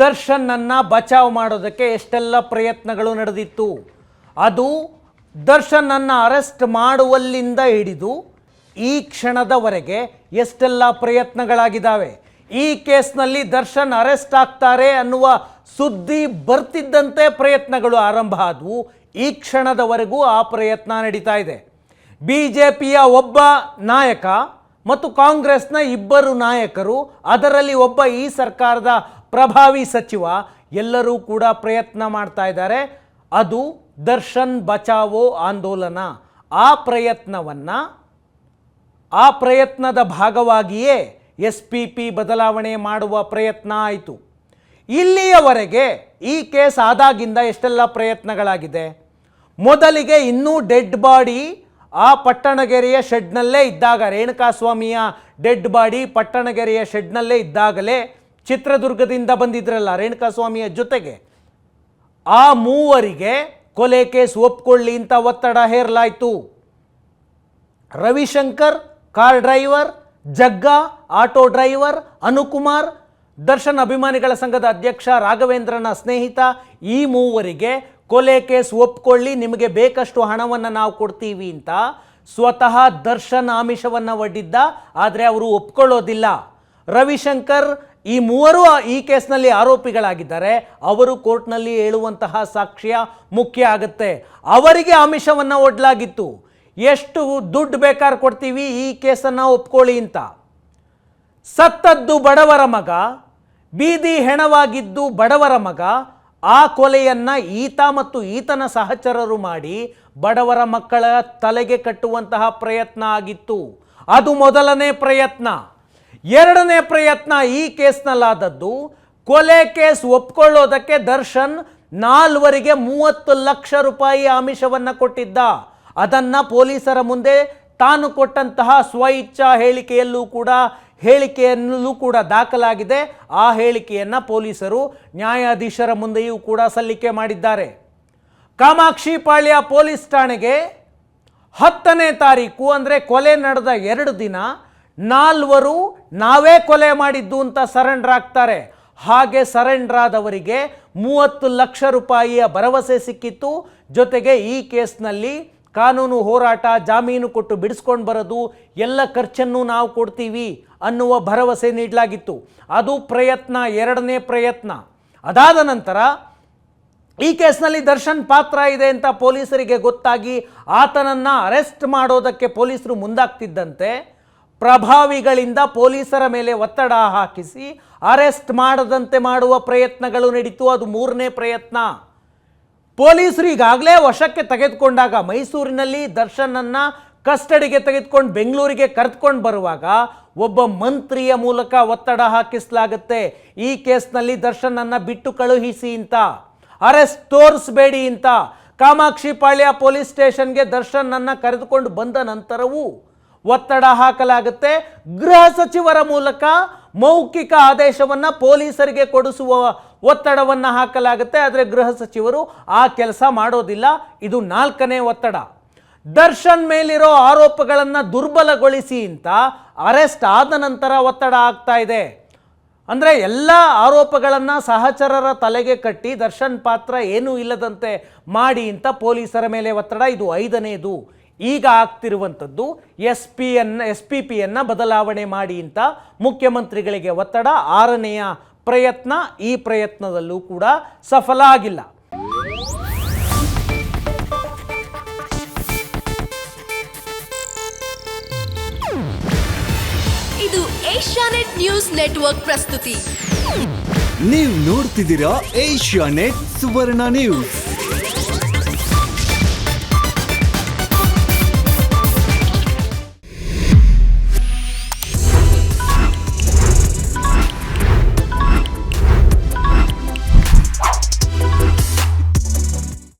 ದರ್ಶನ್ನನ್ನು ಬಚಾವ್ ಮಾಡೋದಕ್ಕೆ ಎಷ್ಟೆಲ್ಲ ಪ್ರಯತ್ನಗಳು ನಡೆದಿತ್ತು. ಅದು ದರ್ಶನ್ನನ್ನು ಅರೆಸ್ಟ್ ಮಾಡುವಲ್ಲಿಂದ ಹಿಡಿದು ಈ ಕ್ಷಣದವರೆಗೆ ಎಷ್ಟೆಲ್ಲ ಪ್ರಯತ್ನಗಳಾಗಿದ್ದಾವೆ. ಈ ಕೇಸ್ನಲ್ಲಿ ದರ್ಶನ್ ಅರೆಸ್ಟ್ ಆಗ್ತಾರೆ ಅನ್ನುವ ಸುದ್ದಿ ಬರ್ತಿದ್ದಂತೆ ಪ್ರಯತ್ನಗಳು ಆರಂಭ ಆದವು. ಈ ಕ್ಷಣದವರೆಗೂ ಆ ಪ್ರಯತ್ನ ನಡೀತಾ ಇದೆ. BJPಯ ಒಬ್ಬ ನಾಯಕ ಮತ್ತು ಕಾಂಗ್ರೆಸ್ನ ಇಬ್ಬರು ನಾಯಕರು, ಅದರಲ್ಲಿ ಒಬ್ಬ ಈ ಸರ್ಕಾರದ ಪ್ರಭಾವಿ ಸಚಿವ, ಎಲ್ಲರೂ ಕೂಡ ಪ್ರಯತ್ನ ಮಾಡ್ತಾ ಇದ್ದಾರೆ. ಅದು ದರ್ಶನ್ ಬಚಾವೋ ಆಂದೋಲನ. ಆ ಪ್ರಯತ್ನದ ಭಾಗವಾಗಿಯೇ SPP ಬದಲಾವಣೆ ಮಾಡುವ ಪ್ರಯತ್ನ ಆಯಿತು. ಇಲ್ಲಿಯವರೆಗೆ ಈ ಕೇಸ್ ಆದಾಗಿಂದ ಎಷ್ಟೆಲ್ಲ ಪ್ರಯತ್ನಗಳಾಗಿದೆ. ಮೊದಲಿಗೆ ಇನ್ನೂ ಡೆಡ್ ಬಾಡಿ ಆ ಪಟ್ಟಣಗೆರೆಯ ಶೆಡ್ನಲ್ಲೇ ಇದ್ದಾಗ, ರೇಣುಕಾಸ್ವಾಮಿಯ ಡೆಡ್ ಬಾಡಿ ಪಟ್ಟಣಗೆರೆಯ ಶೆಡ್ನಲ್ಲೇ ಇದ್ದಾಗಲೇ ಚಿತ್ರದುರ್ಗದಿಂದ ಬಂದಿದ್ರಲ್ಲ ರೇಣುಕಾಸ್ವಾಮಿಯ ಜೊತೆಗೆ, ಆ ಮೂವರಿಗೆ ಕೊಲೆ ಕೇಸ್ ಒಪ್ಕೊಳ್ಳಿ ಅಂತ ಒತ್ತಡ ಹೇರಲಾಯಿತು. Ravishankar car driver, Jagga auto driver, Anukumar Darshan ಅಭಿಮಾನಿಗಳ ಸಂಘದ ಅಧ್ಯಕ್ಷ ರಾಘವೇಂದ್ರನ ಸ್ನೇಹಿತ, ಈ ಮೂವರಿಗೆ ಕೊಲೆ ಕೇಸ್ ಒಪ್ಕೊಳ್ಳಿ, ನಿಮಗೆ ಬೇಕಷ್ಟು ಹಣವನ್ನು ನಾವು ಕೊಡ್ತೀವಿ ಅಂತ ಸ್ವತಃ ದರ್ಶನ್ ಆಮಿಷವನ್ನು ಒಡ್ಡಿದ್ದ. ಆದರೆ ಅವರು ಒಪ್ಕೊಳ್ಳೋದಿಲ್ಲ. ರವಿಶಂಕರ್ ಈ ಮೂವರು ಈ ಕೇಸ್ನಲ್ಲಿ ಆರೋಪಿಗಳಾಗಿದ್ದಾರೆ. ಅವರು ಕೋರ್ಟ್ನಲ್ಲಿ ಹೇಳುವಂತಹ ಸಾಕ್ಷ್ಯ ಮುಖ್ಯ ಆಗುತ್ತೆ. ಅವರಿಗೆ ಆಮಿಷವನ್ನು ಒಡ್ಡಲಾಗಿತ್ತು, ಎಷ್ಟು ದುಡ್ಡು ಬೇಕಾದ್ರೆ ಕೊಡ್ತೀವಿ, ಈ ಕೇಸನ್ನು ಒಪ್ಕೊಳ್ಳಿ ಅಂತ. ಸತ್ತದ್ದು ಬಡವರ ಮಗ, ಬೀದಿ ಹೆಣವಾಗಿದ್ದು ಬಡವರ ಮಗ. ಆ ಕೊಲೆಯನ್ನು ಈತ ಮತ್ತು ಈತನ ಸಹಚರರು ಮಾಡಿ ಬಡವರ ಮಕ್ಕಳ ತಲೆಗೆ ಕಟ್ಟುವಂತಹ ಪ್ರಯತ್ನ ಆಗಿತ್ತು. ಅದು ಮೊದಲನೇ ಪ್ರಯತ್ನ. ಎರಡನೇ ಪ್ರಯತ್ನ ಈ ಕೇಸ್ನಲ್ಲಾದದ್ದು, ಕೊಲೆ ಕೇಸ್ ಒಪ್ಕೊಳ್ಳೋದಕ್ಕೆ ದರ್ಶನ್ 4ವರಿಗೆ 30 ಲಕ್ಷ ರೂಪಾಯಿ ಆಮಿಷವನ್ನು ಕೊಟ್ಟಿದ್ದ. ಅದನ್ನು ಪೊಲೀಸರ ಮುಂದೆ ತಾನು ಕೊಟ್ಟಂತಹ ಸ್ವಇಚ್ಛಾ ಹೇಳಿಕೆಯಲ್ಲೂ ಕೂಡ ದಾಖಲಾಗಿದೆ. ಆ ಹೇಳಿಕೆಯನ್ನು ಪೊಲೀಸರು ನ್ಯಾಯಾಧೀಶರ ಮುಂದೆಯೂ ಕೂಡ ಸಲ್ಲಿಕೆ ಮಾಡಿದ್ದಾರೆ. ಕಾಮಾಕ್ಷಿ ಪಾಳ್ಯ ಪೊಲೀಸ್ ಠಾಣೆಗೆ 10ನೇ ತಾರೀಕು ಅಂದರೆ ಕೊಲೆ ನಡೆದ 2 ದಿನ 4ವರು ನಾವೇ ಕೊಲೆ ಮಾಡಿದ್ದು ಅಂತ ಸರೆಂಡರ್ ಆಗ್ತಾರೆ. ಹಾಗೆ ಸರೆಂಡರ್ ಆದವರಿಗೆ 30 ಲಕ್ಷ ರೂಪಾಯಿಯ ಭರವಸೆ ಸಿಕ್ಕಿತ್ತು. ಜೊತೆಗೆ ಈ ಕೇಸ್ನಲ್ಲಿ ಕಾನೂನು ಹೋರಾಟ, ಜಾಮೀನು ಕೊಟ್ಟು ಬಿಡಿಸ್ಕೊಂಡು ಬರೋದು ಎಲ್ಲ ಖರ್ಚನ್ನು ನಾವು ಕೊಡ್ತೀವಿ ಅನ್ನುವ ಭರವಸೆ ನೀಡಲಾಗಿತ್ತು. ಅದು ಪ್ರಯತ್ನ, ಎರಡನೇ ಪ್ರಯತ್ನ. ಅದಾದ ನಂತರ ಈ ಕೇಸ್ನಲ್ಲಿ ದರ್ಶನ್ ಪಾತ್ರ ಇದೆ ಅಂತ ಪೊಲೀಸರಿಗೆ ಗೊತ್ತಾಗಿ ಆತನನ್ನು ಅರೆಸ್ಟ್ ಮಾಡೋದಕ್ಕೆ ಪೊಲೀಸರು ಮುಂದಾಗ್ತಿದ್ದಂತೆ ಪ್ರಭಾವಿಗಳಿಂದ ಪೊಲೀಸರ ಮೇಲೆ ಒತ್ತಡ ಹಾಕಿಸಿ ಅರೆಸ್ಟ್ ಮಾಡದಂತೆ ಮಾಡುವ ಪ್ರಯತ್ನಗಳು ನಡೀತು. ಅದು 3ನೇ ಪ್ರಯತ್ನ. ಪೊಲೀಸರು ಈಗಾಗಲೇ ವಶಕ್ಕೆ ತೆಗೆದುಕೊಂಡಾಗ, ಮೈಸೂರಿನಲ್ಲಿ ದರ್ಶನನ್ನು ಕಸ್ಟಡಿಗೆ ತೆಗೆದುಕೊಂಡು ಬೆಂಗಳೂರಿಗೆ ಕರೆದುಕೊಂಡು ಬರುವಾಗ ಒಬ್ಬ ಮಂತ್ರಿಯ ಮೂಲಕ ಒತ್ತಡ ಹಾಕಿಸಲಾಗುತ್ತೆ. ಈ ಕೇಸ್ನಲ್ಲಿ ದರ್ಶನನ್ನು ಬಿಟ್ಟು ಕಳುಹಿಸಿ ಅಂತ, ಅರೆಸ್ಟ್ ತೋರಿಸಬೇಡಿ ಅಂತ. ಕಾಮಾಕ್ಷಿ ಪಾಳ್ಯ ಪೊಲೀಸ್ ಸ್ಟೇಷನ್ಗೆ ದರ್ಶನನ್ನು ಕರೆದುಕೊಂಡು ಬಂದ ನಂತರವೂ ಒತ್ತಡ ಹಾಕಲಾಗುತ್ತೆ. ಗೃಹ ಸಚಿವರ ಮೂಲಕ ಮೌಖಿಕ ಆದೇಶವನ್ನು ಪೊಲೀಸರಿಗೆ ಕೊಡಿಸುವ ಒತ್ತಡವನ್ನು ಹಾಕಲಾಗುತ್ತೆ. ಆದರೆ ಗೃಹ ಸಚಿವರು ಆ ಕೆಲಸ ಮಾಡೋದಿಲ್ಲ. ಇದು 4ನೇ ಒತ್ತಡ. ದರ್ಶನ್ ಮೇಲಿರೋ ಆರೋಪಗಳನ್ನು ದುರ್ಬಲಗೊಳಿಸಿ ಅಂತ ಅರೆಸ್ಟ್ ಆದ ನಂತರ ಒತ್ತಡ ಆಗ್ತಾ ಇದೆ. ಅಂದರೆ ಎಲ್ಲ ಆರೋಪಗಳನ್ನು ಸಹಚರರ ತಲೆಗೆ ಕಟ್ಟಿ ದರ್ಶನ್ ಪಾತ್ರ ಏನೂ ಇಲ್ಲದಂತೆ ಮಾಡಿ ಅಂತ ಪೊಲೀಸರ ಮೇಲೆ ಒತ್ತಡ. ಇದು 5ನೇದು. ಈಗ ಆಗ್ತಿರುವಂಥದ್ದು SPPಯನ್ನು ಬದಲಾವಣೆ ಮಾಡಿ ಅಂತ ಮುಖ್ಯಮಂತ್ರಿಗಳಿಗೆ ಒತ್ತಡ. 6ನೆಯ ಪ್ರಯತ್ನ. ಈ ಪ್ರಯತ್ನದಲ್ಲೂ ಕೂಡ ಸಫಲ ಆಗಿಲ್ಲ. ಇದು ಏಷ್ಯಾನೆಟ್ ನ್ಯೂಸ್ ನೆಟ್ವರ್ಕ್ ಪ್ರಸ್ತುತಿ. ನೀವು ನೋಡ್ತಿದ್ದೀರಾ ಏಷ್ಯಾನೆಟ್ ಸುವರ್ಣ ನ್ಯೂಸ್.